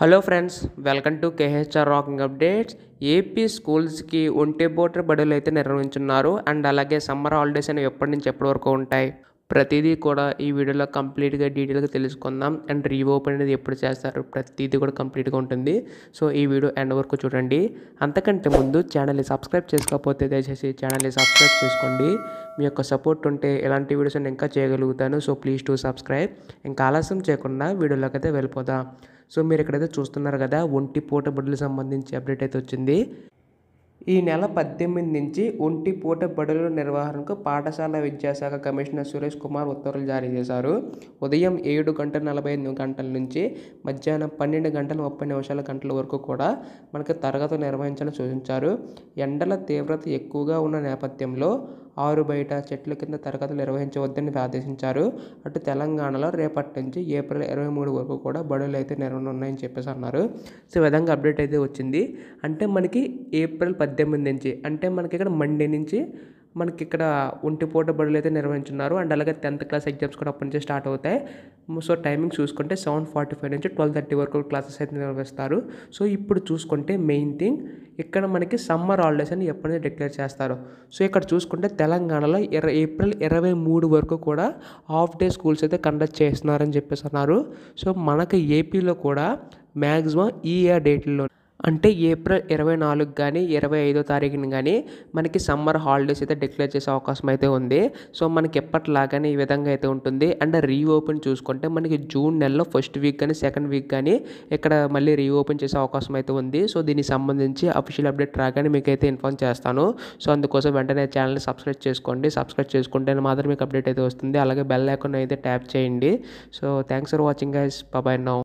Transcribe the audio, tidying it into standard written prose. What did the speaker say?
Hello friends, welcome to KHR rocking updates. AP స్కూల్స్కి ఒంటి పూట బడులు అయితే నిర్వహించున్నారు. అండ్ అలాగే సమ్మర్ హాలిడేస్ అనేవి ఎప్పటి నుంచి ఎప్పటి వరకు ఉంటాయి, ప్రతిదీ కూడా ఈ వీడియోలో కంప్లీట్గా డీటెయిల్గా తెలుసుకుందాం. అండ్ రీఓపెన్ అనేది ఎప్పుడు చేస్తారు, ప్రతిదీ కూడా కంప్లీట్గా ఉంటుంది. సో ఈ వీడియో ఎండ్ వరకు చూడండి. అంతకంటే ముందు ఛానల్ని సబ్స్క్రైబ్ చేసుకోకపోతే దయచేసి ఛానల్ని సబ్స్క్రైబ్ చేసుకోండి. మీ యొక్క సపోర్ట్ ఉంటే ఇలాంటి వీడియోస్ నేను ఇంకా చేయగలుగుతాను. So please to subscribe. ఇంకా ఆలస్యం చేయకుండా వీడియోలోకి అయితే వెళ్ళిపోదాం. సో మీరు ఇక్కడైతే చూస్తున్నారు కదా, ఒంటి పూట బడులకు సంబంధించి అప్డేట్ అయితే వచ్చింది. ఈ నెల 18 నుంచి ఒంటి పూట బడుల నిర్వహణకు పాఠశాల విద్యాశాఖ కమిషనర్ సురేష్ కుమార్ ఉత్తర్వులు జారీ చేశారు. ఉదయం 7:45 నుంచి మధ్యాహ్నం 12:30 వరకు కూడా మనకి తరగతులు నిర్వహించాలని సూచించారు. ఎండల తీవ్రత ఎక్కువగా ఉన్న నేపథ్యంలో ఆరు బయట చెట్ల కింద తరగతులు నిర్వహించవద్దని ఆదేశించారు. అటు తెలంగాణలో రేపటి నుంచి ఏప్రిల్ 23 వరకు కూడా బడులు అయితే ఉన్నాయని చెప్పేసి అన్నారు. సో ఈ విధంగా అప్డేట్ అయితే వచ్చింది. అంటే మనకి ఏప్రిల్ 18 నుంచి, అంటే మనకి ఇక్కడ మండే నుంచి మనకి ఇక్కడ ఒంటిపూట బడులు అయితే నిర్వహించున్నారు. అండ్ అలాగే 10th క్లాస్ ఎగ్జామ్స్ కూడా అప్పటి నుంచి స్టార్ట్ అవుతాయి. సో టైమింగ్ చూసుకుంటే 7:45 నుంచి 12:30 వరకు క్లాసెస్ అయితే నిర్వహిస్తారు. సో ఇప్పుడు చూసుకుంటే మెయిన్ థింగ్ ఇక్కడ మనకి సమ్మర్ హాలిడేస్ అని ఎప్పుడైతే డిక్లేర్ చేస్తారు. సో ఇక్కడ చూసుకుంటే తెలంగాణలో ఏప్రిల్ 23 వరకు కూడా హాఫ్ డే స్కూల్స్ అయితే కండక్ట్ చేస్తున్నారని చెప్పేసి అన్నారు. సో మనకి ఏపీలో కూడా మ్యాక్సిమం ఈ డేట్లో, అంటే ఏప్రిల్ 24 కానీ 25వ తారీఖున కానీ మనకి సమ్మర్ హాలిడేస్ అయితే డిక్లేర్ చేసే అవకాశం అయితే ఉంది. సో మనకి ఎప్పటిలాగానే ఈ విధంగా అయితే ఉంటుంది. అండ్ రీఓపెన్ చూసుకుంటే మనకి జూన్ నెలలో ఫస్ట్ వీక్ కానీ సెకండ్ వీక్ కానీ ఇక్కడ మళ్ళీ రీఓపెన్ చేసే అవకాశం అయితే ఉంది. సో దీనికి సంబంధించి అఫీషియల్ అప్డేట్ రాగానే మీకు అయితే ఇన్ఫార్మ్ చేస్తాను. సో అందుకోసం వెంటనే ఛానల్ని సబ్స్క్రైబ్ చేసుకోండి. సబ్స్క్రైబ్ చేసుకుంటే మాత్రం మీకు అప్డేట్ అయితే వస్తుంది. అలాగే బెల్ ఐకాన్ అయితే ట్యాప్ చేయండి. So thanks for watching guys. By by now.